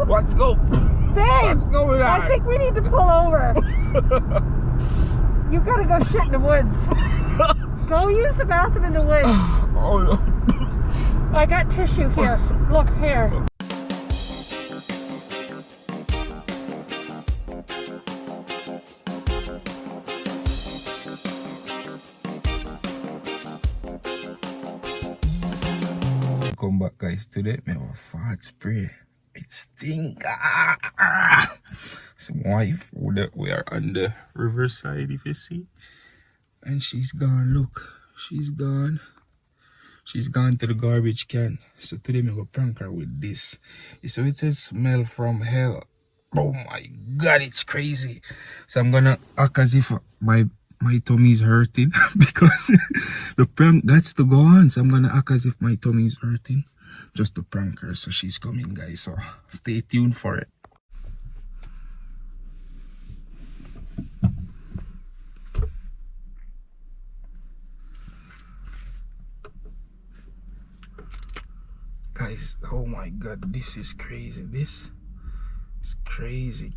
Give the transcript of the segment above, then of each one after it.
Let's go. Babe, What's going on? I think we need to pull over. You gotta go shit in the woods. Go use the bathroom in the woods. Oh no. I got tissue here. Look here. Come back, guys. Today I have a fart spray. It stink. Some wife we are on the riverside, if you see, and she's gone. Look, she's gone. She's gone to the garbage can. So today I'm gonna prank her with this. So it says smell from hell. Oh my god, it's crazy. So I'm gonna act as if my tummy is hurting because the prank that's to go on. So I'm gonna act as if my tummy is hurting just to prank her. So she's coming, guys, so stay tuned for it. Guys, oh my god, this is crazy. This is crazy.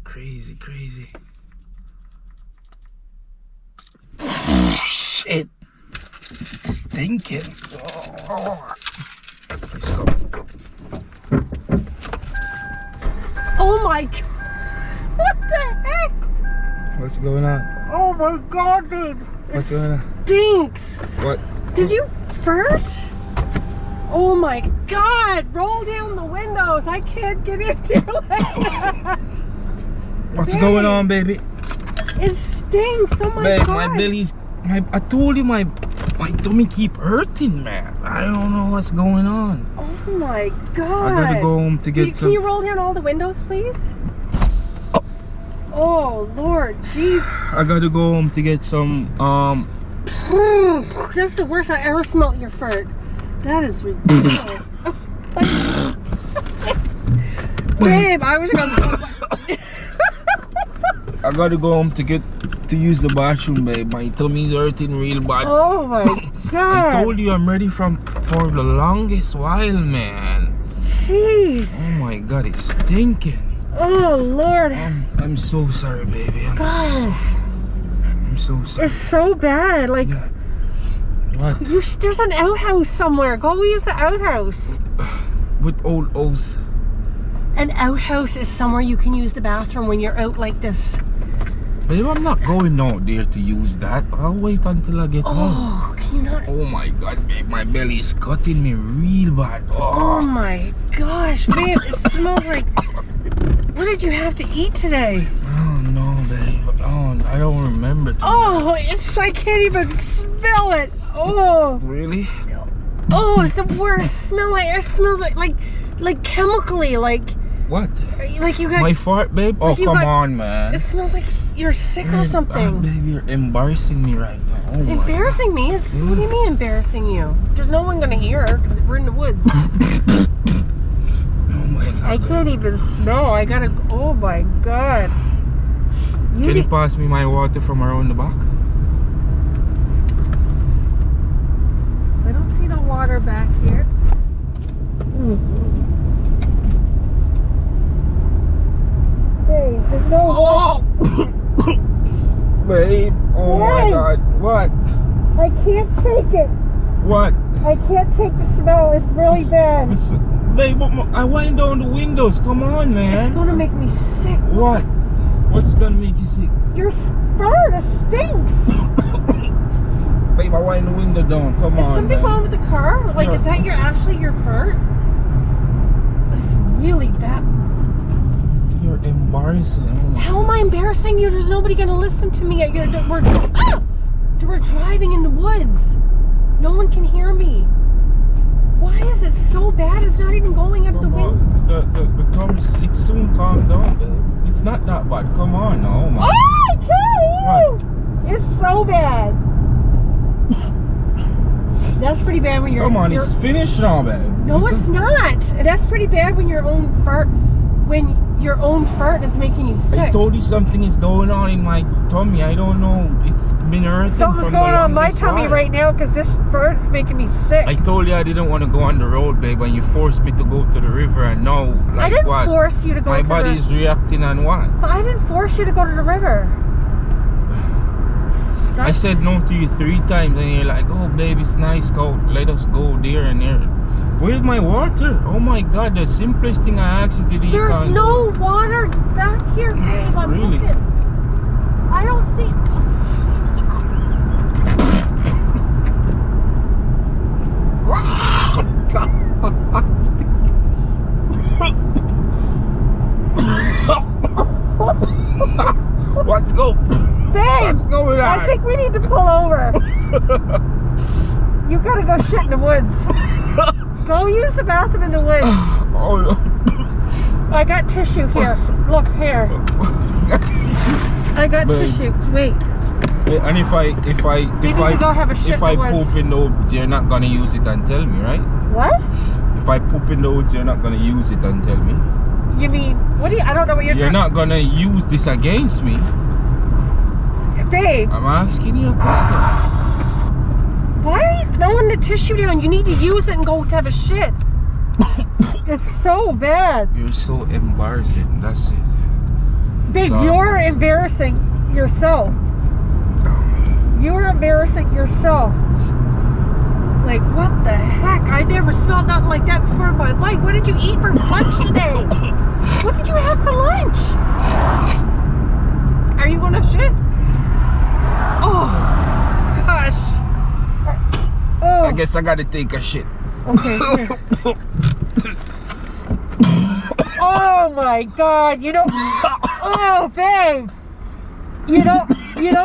Shit, it's stinking. Let's go. Oh my god. What the heck? What's going on? Oh my god, babe. What's going on? Stinks. What? Did you fart? Oh my god. Roll down the windows. I can't get into it. What's going on, baby? It stinks. Oh my Babe, god. my belly's I told you my tummy keep hurting, man. I don't know what's going on. Oh my god. I gotta go home to get Can you roll down all the windows, please? Oh Lord, jeez. I gotta go home to get some That's the worst I ever smelled your fart. That is ridiculous. Babe, I was gonna I gotta go home to use the bathroom, babe. My tummy's hurting real bad. Oh my god. I told you I'm ready for the longest while, man. Jeez. Oh my god, it's stinking. Oh Lord. I'm so sorry, baby. I'm so sorry. It's so bad. Like, Yeah. What? there's an outhouse somewhere. Go use the outhouse. With old oats. An outhouse is somewhere you can use the bathroom when you're out like this. Babe, I'm not going out there to use that. I'll wait until I get home. Oh, can you not? Oh my god, babe, my belly is cutting me real bad. Oh my gosh, babe, it smells like... What did you have to eat today? Oh no, babe. Oh, I don't remember. Oh, I can't even smell it. Oh. Really? Oh, it's the worst smell. It smells like chemically, like What? you got... My fart, babe? Oh, you come got- on, man. It smells like you're sick or something. Babe, you're embarrassing me right now. Oh my Embarrassing me? What do you mean embarrassing you? There's no one gonna hear because we're in the woods. Oh my god. I can't even smell. I gotta... Oh my god. Can you pass me my water from around the back? I don't see no water back here. Hey, there's no water. Babe, oh my Hey. god. What? I can't take it. What? I can't take the smell. It's really bad. Babe, I wind down the windows. Come on, man. It's gonna make me sick. What? What's gonna make you sick? Your fart, it stinks. Babe, I wind the window down. Come Is on, something man. wrong with the car? Like, Yeah. is that actually your fart? It's really bad. You're embarrassing. Oh my How am I embarrassing you? There's nobody gonna listen to me. We're driving in the woods. No one can hear me. Why is it so bad? It's not even going out the Come window. on. It soon calm down, babe. It's not that bad. Come on, oh my. Oh, I can't even. It's so bad. That's pretty bad when you're... Come on, it's finished now, babe. No, it's not. That's pretty bad when your own fart... when your own fart is making you sick? I told you something is going on in my tummy. I don't know. It's been hurting. Something's going on in my tummy right now because this fart is making me sick. I told you I didn't want to go on the road, babe, and you forced me to go to the river, and now, like, I didn't what? force you to go My to the river. body is reacting on what? But I didn't force you to go to the river. I said no to you 3 times, and you're like, oh, babe, it's nice, go. Let us go there and there. Where's my water? Oh my God, the simplest thing I asked you to do. There's no water back here, babe. I'm Really? looking. I don't see. Let's go. Babe, What's going on? I think we need to pull over. You gotta go shit in the woods. Go use the bathroom in the woods. Oh no. I got tissue here. Look here. I got Babe. tissue. Wait. And if I We need to go have a shit if in I the woods. poop in the woods, you're not gonna use it and tell me, right? What? If I poop in the woods, you're not gonna use it and tell me. You mean, what do you, I don't know what you're You're not gonna use this against me. Babe, I'm asking you a question. why are you throwing the tissue down? You need to use it and go to have a shit. It's so bad. You're so embarrassing. That's it. Babe, So- you're embarrassing yourself. You're embarrassing yourself. Like, what the heck? I never smelled nothing like that before in my life. What did you eat for lunch today? What did you have for lunch? Are you going to shit? Oh, gosh. Oh. I guess I gotta take a shit. Okay, here. Oh my God, you know, oh babe, you know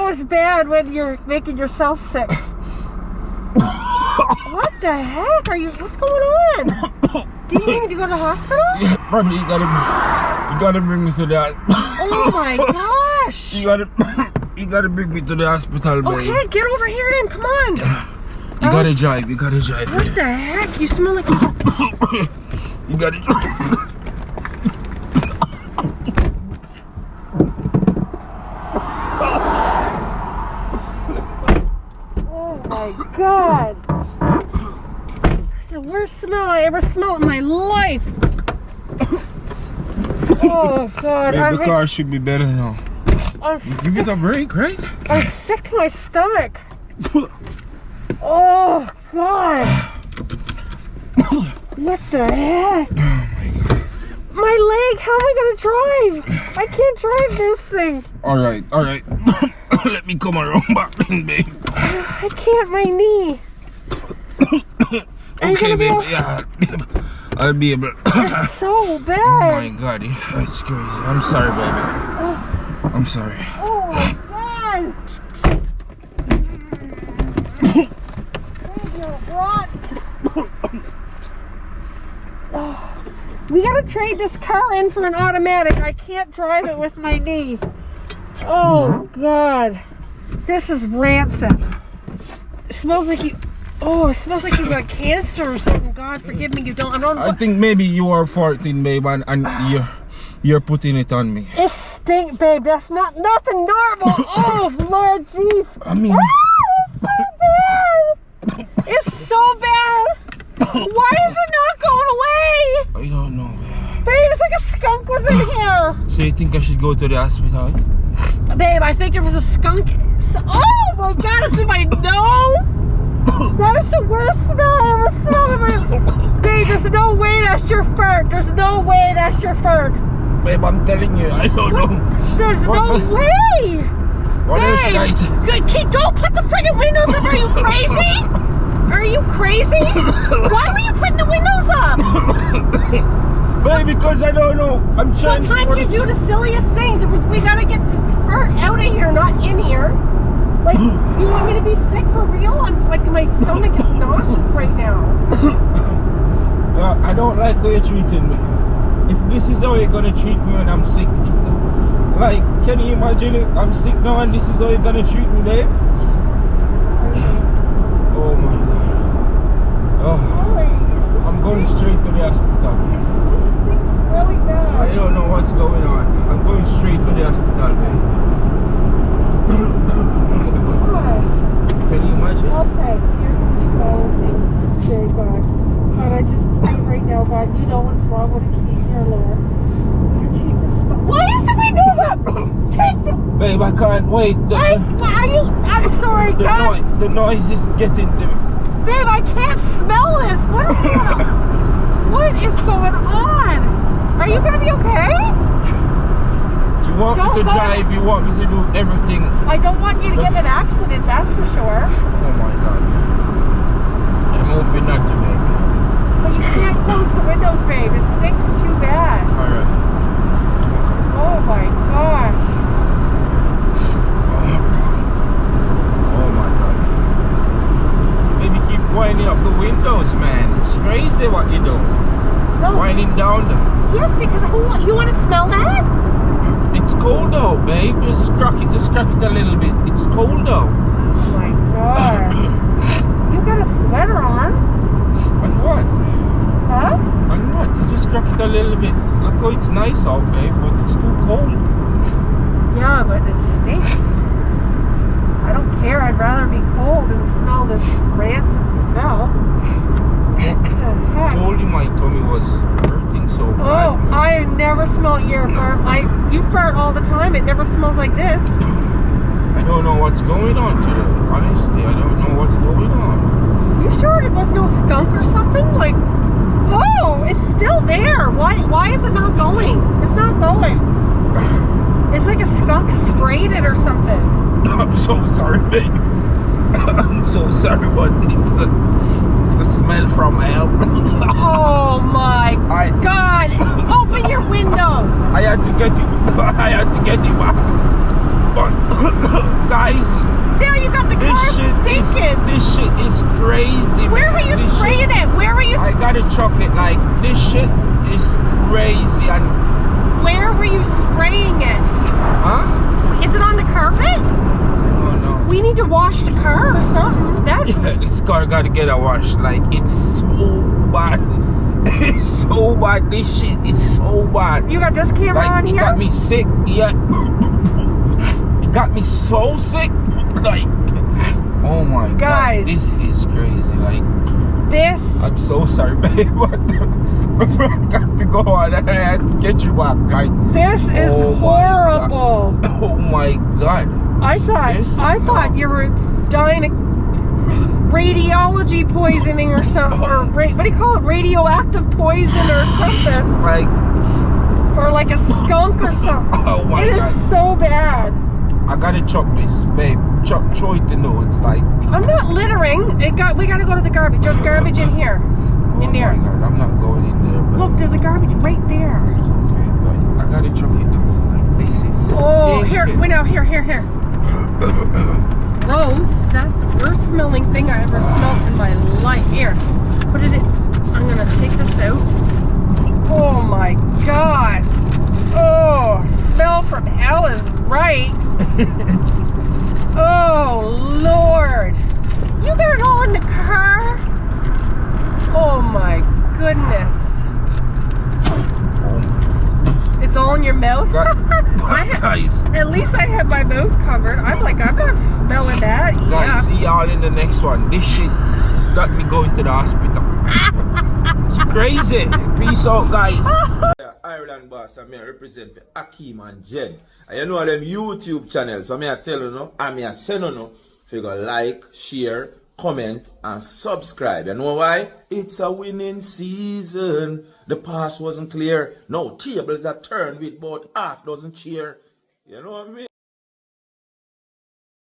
it's bad when you're making yourself sick. What the heck are you, what's going on? Do you need to go to the hospital? Yeah, probably you gotta bring me to that. Oh my gosh. You gotta bring me to the hospital, babe. Okay, get over here then, come on. You gotta drive. What the heck, you smell like... You gotta drive. Oh my God. It's the worst smell I ever smelled in my life. Oh God. Babe, the car should be better now. Give it a break, right? I'm sick to my stomach. Oh God. What the heck? Oh my God. My leg, how am I gonna drive? I can't drive this thing. Alright. Let me come around back then, babe. I can't, my knee. Are you Okay, gonna be babe. able- Yeah, I'll be able. It's so Oh bad. my God, it's crazy. I'm sorry, baby. I'm sorry. Oh my God. You're rotten. Oh, we gotta trade this car in for an automatic. I can't drive it with my knee. Oh God, this is rancid. It smells like you. Oh, it smells like you got cancer or something. God forgive me, you don't. I don't know. I think maybe you are 14, babe, and you're putting it on me. It stink, babe. That's nothing normal. Oh Lord, jeez. I mean, It's so bad. Why is it not going away? I don't know, babe. Babe, it's like a skunk was in here. So you think I should go to the hospital? Babe, I think there was a skunk. Oh my God, it's in my nose. That is the worst smell I ever smelled in my... Babe, there's no way that's your fart. There's no way that's your fart. Babe, I'm telling you, I don't know. There's What no the- way. What else, Babe, guys? good kid, don't put the friggin' windows up. Are you crazy? Are you crazy? Why were you putting the windows up? Babe, because I don't know. I'm trying Sometimes you do the silliest things. We gotta get this fart out of here, not in here. Like, you want me to be sick for real? I'm like, my stomach is nauseous right now. I don't like how you're treating me. If this is how you're gonna treat me when I'm sick, like, can you imagine it? I'm sick now and this is how you're gonna treat me, babe? Oh my God. Oh, I'm going straight to the hospital. This stinks really bad. I don't know God, you know what's wrong with Akeen here, Lord. God, take this spot. Why is the windows up? Take the... Babe, I can't wait. I'm sorry, God. The noise is getting to me. Babe, I can't smell this. What is going on? What is going on? Are you gonna be okay? You want me to drive, you want me to do everything. I don't want you to get in an accident, that's for sure. Oh my God. I'm hoping not to, babe. But you can't close the windows, babe. It stinks too bad. Alright. Oh my gosh. Oh my God. Maybe keep winding up the windows, man. It's crazy what you do. No. Winding down them. Yes, because you want to smell that? It's cold out, babe. Just crack it a little bit. It's cold out. Oh my God. You got a sweater on? On what? Huh? On what? You just crack it a little bit. Look how it's nice out, babe, but it's too cold. Yeah, but it stinks. I don't care. I'd rather be cold than smell this rancid smell. What the heck? I told you my tummy was hurting so bad. Oh, I never smelled your fart. You fart all the time. It never smells like this. I don't know what's going on today. Honestly, I don't know what's going on. You sure it was no skunk or something? Like, oh, it's still there. Why is it not going? It's not going. It's like a skunk sprayed it or something. I'm so sorry, babe. I'm so sorry, but it's the smell from hell. Oh my God! Open your window. I had to get it back. But guys, Now you got the car stinking. This shit is crazy. Where were you spraying it? Where were you? I gotta chuck it. Like, this shit is crazy. And where were you spraying it? huh? Is it on the carpet? No. We need to wash the car or something. Yeah, this car gotta get a wash. Like, it's so bad. It's so bad. This shit is so bad. You got this camera on Like, it here? got me sick. Yeah. It got me so sick. Like, oh my Guys. God. This is crazy. Like, This. I'm so sorry, babe. But I got to go on and I had to get you back. Like, This is horrible. oh my God. I thought you were dying of radiology poisoning or something, or what do you call it? Radioactive poison or something, Like, or like a skunk or something. oh my It God. is so bad. I gotta chuck this, babe. Throw it in the woods. Like, I'm not littering. We gotta go to the garbage. There's garbage in here. In there. Oh my God, I'm not going in there, babe. Look, there's a garbage right there. It's okay, like, I gotta chuck it though. Like, this is Oh, here. stinking. Wait, now, here. Gross. That's the worst smelling thing I ever smelled in my life. Here, put it in. I'm gonna take this out. Oh my God. Oh, smell from hell is right. Oh Lord. You got it all in the car? Oh my goodness. It's all in your mouth? Guys, At least I have my mouth covered. I'm not smelling that. guys, Yeah. see y'all in the next one. This shit got me going to the hospital. It's crazy. Peace out, guys. Yeah, Ireland boss, I represent for Akeen and Jenn. And you know them YouTube channels, so I tell you no, I send you no, if you go like, share, comment, and subscribe. You know why? It's a winning season. The past wasn't clear. No, tables are turned with about half dozen cheer. You know what I mean?